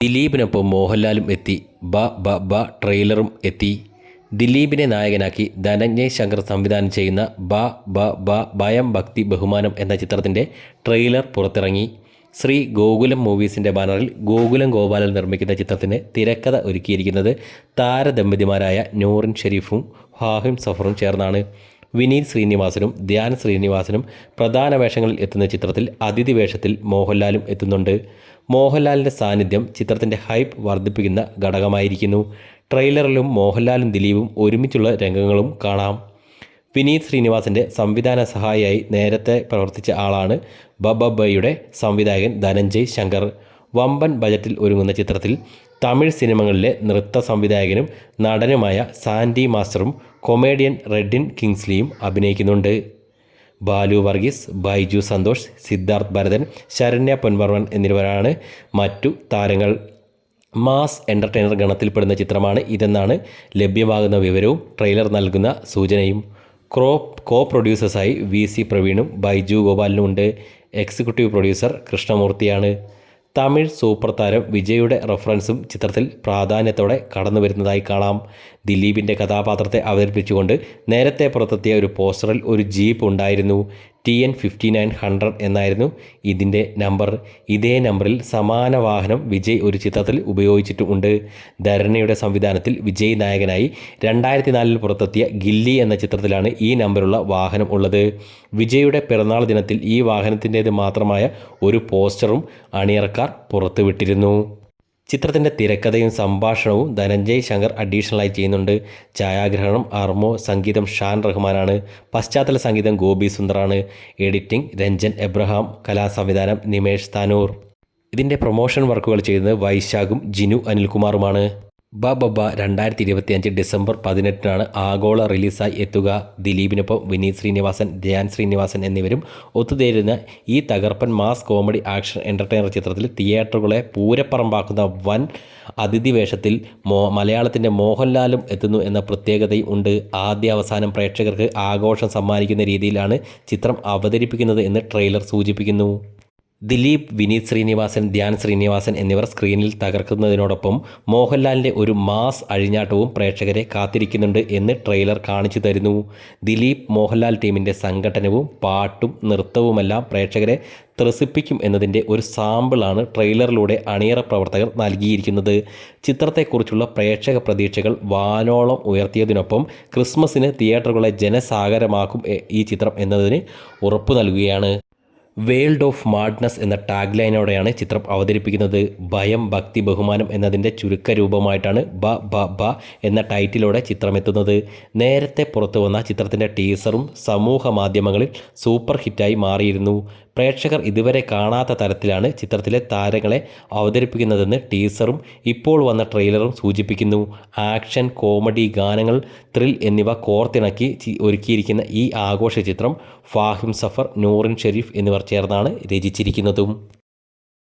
ദിലീപിനൊപ്പം മോഹൻലാലും എത്തി. ബ ബ ബ ട്രെയിലറും എത്തി. ദിലീപിനെ നായകനാക്കി ധനഞ്ജയ് ശങ്കർ സംവിധാനം ചെയ്യുന്ന ബ ബ ബ ഭയം ഭക്തി ബഹുമാനം എന്ന ചിത്രത്തിൻ്റെ ട്രെയിലർ പുറത്തിറങ്ങി. ശ്രീ ഗോകുലം മൂവീസിൻ്റെ ബാനറിൽ ഗോകുലം ഗോപാലൻ നിർമ്മിക്കുന്ന ചിത്രത്തിന് തിരക്കഥ ഒരുക്കിയിരിക്കുന്നത് താരദമ്പതിമാരായ നൂറിൻ ഷെരീഫും ഫാഹിം സഫറും ചേർന്നാണ്. വിനീത് ശ്രീനിവാസനും ധ്യാൻ ശ്രീനിവാസനും പ്രധാന വേഷങ്ങളിൽ എത്തുന്ന ചിത്രത്തിൽ അതിഥി വേഷത്തിൽ മോഹൻലാലും എത്തുന്നുണ്ട്. മോഹൻലാലിൻ്റെ സാന്നിധ്യം ചിത്രത്തിൻ്റെ ഹൈപ്പ് വർദ്ധിപ്പിക്കുന്ന ഘടകമായിരിക്കുന്നു. ട്രെയിലറിലും മോഹൻലാലും ദിലീപും ഒരുമിച്ചുള്ള രംഗങ്ങളും കാണാം. വിനീത് ശ്രീനിവാസൻ്റെ സംവിധാന സഹായിയായി നേരത്തെ പ്രവർത്തിച്ച ആളാണ് ബബബയുടെ സംവിധായകൻ ധനഞ്ജയ് ശങ്കർ. വമ്പൻ ബജറ്റിൽ ഒരുങ്ങുന്ന ചിത്രത്തിൽ തമിഴ് സിനിമകളിലെ നൃത്ത സംവിധായകനും നടനുമായ സാൻഡി മാസ്റ്ററും കൊമേഡിയൻ റെഡിൻ കിങ്സ്ലിയും അഭിനയിക്കുന്നുണ്ട്. ബാലു വർഗീസ്, ബൈജു സന്തോഷ്, സിദ്ധാർത്ഥ് ഭരതൻ, ശരണ്യ പൊൻവർമൻ എന്നിവരാണ് മറ്റു താരങ്ങൾ. മാസ് എൻ്റർടൈനർ ഗണത്തിൽപ്പെടുന്ന ചിത്രമാണ് ഇതെന്നാണ് ലഭ്യമാകുന്ന വിവരവും ട്രെയിലർ നൽകുന്ന സൂചനയും. കോ പ്രൊഡ്യൂസേഴ്സായി VC പ്രവീണും ബൈജു ഗോപാലനും ഉണ്ട്. എക്സിക്യൂട്ടീവ് പ്രൊഡ്യൂസർ കൃഷ്ണമൂർത്തിയാണ്. തമിഴ് സൂപ്പർ താരം വിജയുടെ റെഫറൻസും ചിത്രത്തിൽ പ്രാധാന്യത്തോടെ കടന്നു വരുന്നതായി കാണാം. ദിലീപിൻ്റെ കഥാപാത്രത്തെ അവതരിപ്പിച്ചുകൊണ്ട് നേരത്തെ പുറത്തെത്തിയ ഒരു പോസ്റ്ററിൽ ഒരു ജീപ്പ് ഉണ്ടായിരുന്നു. TN 5900 എന്നായിരുന്നു ഇതിൻ്റെ നമ്പർ. ഇതേ നമ്പറിൽ സമാന വാഹനം വിജയ് ഒരു ചിത്രത്തിൽ ഉപയോഗിച്ചിട്ടുമുണ്ട്. ധരണിയുടെ സംവിധാനത്തിൽ വിജയ് നായകനായി 2004 പുറത്തെത്തിയ ഗില്ലി എന്ന ചിത്രത്തിലാണ് ഈ നമ്പറുള്ള വാഹനം ഉള്ളത്. വിജയുടെ പിറന്നാൾ ദിനത്തിൽ ഈ വാഹനത്തിൻ്റേത് മാത്രമായ ഒരു പോസ്റ്ററും അണിയറക്കാർ പുറത്തുവിട്ടിരുന്നു. ചിത്രത്തിൻ്റെ തിരക്കഥയും സംഭാഷണവും ധനഞ്ജയ് ശങ്കർ അഡീഷണലായി ചെയ്യുന്നുണ്ട്. ഛായാഗ്രഹണം അർമോ, സംഗീതം ഷാൻ റഹ്മാനാണ്. പശ്ചാത്തല സംഗീതം ഗോപി സുന്ദറാണ്. എഡിറ്റിംഗ് രഞ്ജൻ എബ്രഹാം. കലാസംവിധാനം നിമേഷ് താനൂർ. ഇതിൻ്റെ പ്രൊമോഷൻ വർക്കുകൾ ചെയ്യുന്നത് വൈശാഖും ജിനു അനിൽകുമാറുമാണ്. ബ ബ ബ 2025 ഡിസംബർ 18 ആഗോള റിലീസായി എത്തുക. ദിലീപിനൊപ്പം വിനീത് ശ്രീനിവാസൻ, ധ്യാൻ ശ്രീനിവാസൻ എന്നിവരും ഒത്തുതേരുന്ന ഈ തകർപ്പൻ മാസ് കോമഡി ആക്ഷൻ എൻ്റർടൈനർ ചിത്രത്തിൽ തിയേറ്ററുകളെ പൂരപ്പറമ്പാക്കുന്ന വൻ അതിഥി വേഷത്തിൽ മലയാളത്തിൻ്റെ മോഹൻലാലും എത്തുന്നു എന്ന പ്രത്യേകതയും ഉണ്ട്. ആദ്യ അവസാനം പ്രേക്ഷകർക്ക് ആഘോഷം സമ്മാനിക്കുന്ന രീതിയിലാണ് ചിത്രം അവതരിപ്പിക്കുന്നത് എന്ന് ട്രെയിലർ സൂചിപ്പിക്കുന്നു. ദിലീപ്, വിനീത് ശ്രീനിവാസൻ, ധ്യാൻ ശ്രീനിവാസൻ എന്നിവർ സ്ക്രീനിൽ തകർക്കുന്നതിനോടൊപ്പം മോഹൻലാലിൻ്റെ ഒരു മാസ് അഴിഞ്ഞാട്ടവും പ്രേക്ഷകരെ കാത്തിരിക്കുന്നുണ്ട് എന്ന് ട്രെയിലർ കാണിച്ചു തരുന്നു. ദിലീപ് മോഹൻലാൽ ടീമിൻ്റെ സംഘട്ടനവും പാട്ടും നൃത്തവുമെല്ലാം പ്രേക്ഷകരെ ത്രസിപ്പിക്കും എന്നതിൻ്റെ ഒരു സാമ്പിളാണ് ട്രെയിലറിലൂടെ അണിയറ പ്രവർത്തകർ നൽകിയിരിക്കുന്നത്. ചിത്രത്തെക്കുറിച്ചുള്ള പ്രേക്ഷക പ്രതീക്ഷകൾ വാനോളം ഉയർത്തിയതിനൊപ്പം ക്രിസ്മസിന് തിയേറ്ററുകളെ ജനസാഗരമാക്കും ഈ ചിത്രം എന്നതിന് ഉറപ്പു നൽകുകയാണ്. വേൾഡ് ഓഫ് മാഡ്നസ് എന്ന ടാഗ് ലൈനോടെയാണ് ചിത്രം അവതരിപ്പിക്കുന്നത്. ഭയം ഭക്തി ബഹുമാനം എന്നതിൻ്റെ ചുരുക്കരൂപമായിട്ടാണ് ബ ബ ബ എന്ന ടൈറ്റിലോടെ ചിത്രമെത്തുന്നത്. നേരത്തെ പുറത്തു വന്ന ചിത്രത്തിൻ്റെ ടീസറും സമൂഹ മാധ്യമങ്ങളിൽ സൂപ്പർ ഹിറ്റായി മാറിയിരുന്നു. പ്രേക്ഷകർ ഇതുവരെ കാണാത്ത തരത്തിലാണ് ചിത്രത്തിലെ താരങ്ങളെ അവതരിപ്പിക്കുന്നതെന്ന് ടീസറും ഇപ്പോൾ വന്ന ട്രെയിലറും സൂചിപ്പിക്കുന്നു. ആക്ഷൻ, കോമഡി, ഗാനങ്ങൾ, ത്രിൽ എന്നിവ കോർത്തിണക്കി ഒരുക്കിയിരിക്കുന്ന ഈ ആഘോഷ ചിത്രം ഫാഹിം സഫർ, നൂറിൻ ഷെരീഫ് എന്നിവർ ചേർന്നാണ് രചിച്ചിരിക്കുന്നതും.